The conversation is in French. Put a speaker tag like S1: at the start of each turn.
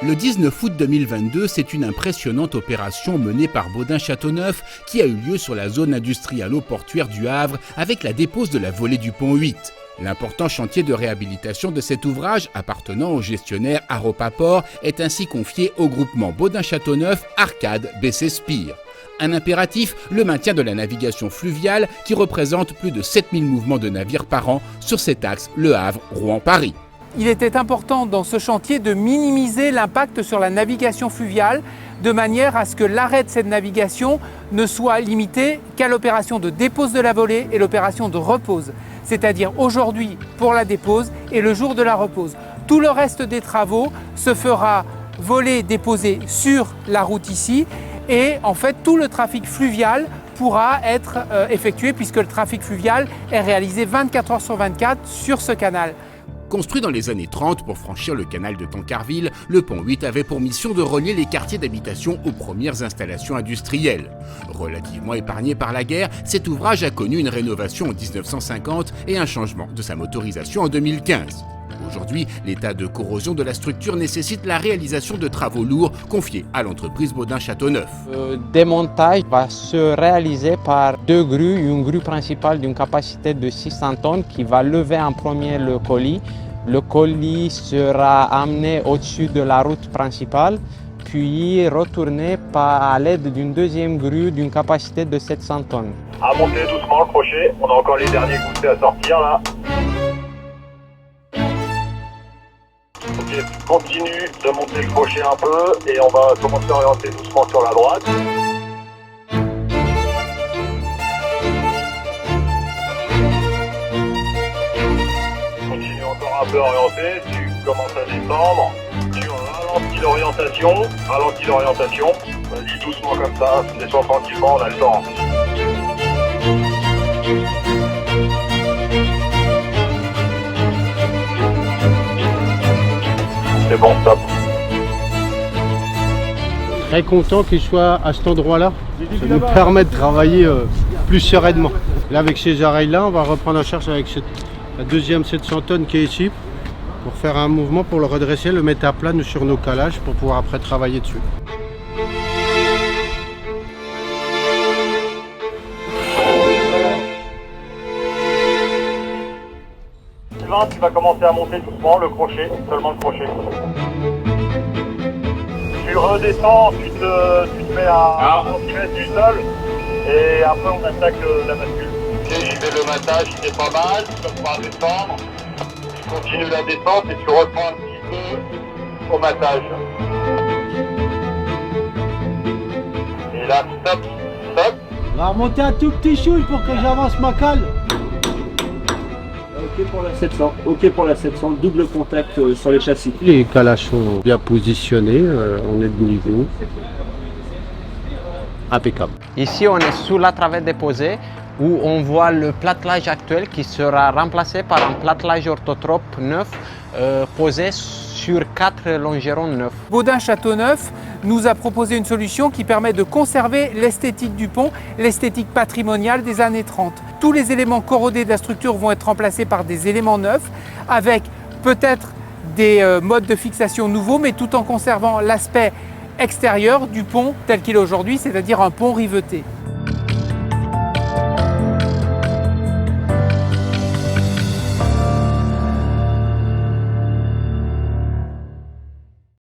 S1: Le 19 août 2022, c'est une impressionnante opération menée par Baudin-Châteauneuf qui a eu lieu sur la zone industrialo-portuaire du Havre avec la dépose de la volée du pont 8. L'important chantier de réhabilitation de cet ouvrage, appartenant au gestionnaire Aropaport, est ainsi confié au groupement Baudin-Châteauneuf Arcade BC Spire. Un impératif, le maintien de la navigation fluviale qui représente plus de 7000 mouvements de navires par an sur cet axe Le Havre-Rouen-Paris.
S2: Il était important dans ce chantier de minimiser l'impact sur la navigation fluviale de manière à ce que l'arrêt de cette navigation ne soit limité qu'à l'opération de dépose de la volée et l'opération de repose, c'est-à-dire aujourd'hui pour la dépose et le jour de la repose. Tout le reste des travaux se fera voler, déposer sur la route ici et en fait tout le trafic fluvial pourra être effectué puisque le trafic fluvial est réalisé 24 heures sur 24 sur ce canal.
S1: Construit dans les années 30 pour franchir le canal de Tancarville, le pont 8 avait pour mission de relier les quartiers d'habitation aux premières installations industrielles. Relativement épargné par la guerre, cet ouvrage a connu une rénovation en 1950 et un changement de sa motorisation en 2015. Aujourd'hui, l'état de corrosion de la structure nécessite la réalisation de travaux lourds confiés à l'entreprise Baudin-Châteauneuf.
S3: Le démontage va se réaliser par deux grues, une grue principale d'une capacité de 600 tonnes qui va lever en premier le colis. Le colis sera amené au-dessus de la route principale, puis retourné à l'aide d'une deuxième grue d'une capacité de 700 tonnes.
S4: À monter doucement le crochet, on a encore les derniers goussets à sortir là. Ok, continue de monter le crochet un peu et on va commencer à orienter doucement sur la droite. Continue encore un peu orienté, tu commences à descendre, tu ralentis l'orientation, vas-y doucement comme ça, descends tranquillement, on a le temps. C'est bon, stop.
S5: Très content qu'il soit à cet endroit-là. Ça nous permet de travailler plus sereinement. Là, avec ces oreilles-là, on va reprendre en charge avec la deuxième 700 tonnes qui est ici pour faire un mouvement, pour le redresser, le mettre à plat sur nos calages pour pouvoir après travailler dessus.
S4: Tu vas commencer à monter doucement le crochet, seulement le crochet. Tu redescends, tu te mets à 1 cm du sol et après on attaque la bascule. Ok, j'y vais le matage, c'est pas mal, tu vas descendre. Tu continues la descente et tu reprends un petit peu au matage. Et là, stop, stop.
S5: On va remonter un tout petit chouille pour que j'avance ma cale.
S6: Ok pour la 700, ok pour la 700, double contact sur les châssis.
S5: Les calages sont bien positionnés, on est de niveau. Impeccable.
S3: Ici, on est sous la travée déposée où on voit le platelage actuel qui sera remplacé par un platelage orthotrope neuf posé sur 4 longerons neufs.
S2: Baudin-Châteauneuf nous a proposé une solution qui permet de conserver l'esthétique du pont, l'esthétique patrimoniale des années 30. Tous les éléments corrodés de la structure vont être remplacés par des éléments neufs avec peut-être des modes de fixation nouveaux, mais tout en conservant l'aspect extérieur du pont tel qu'il est aujourd'hui, c'est-à-dire un pont riveté.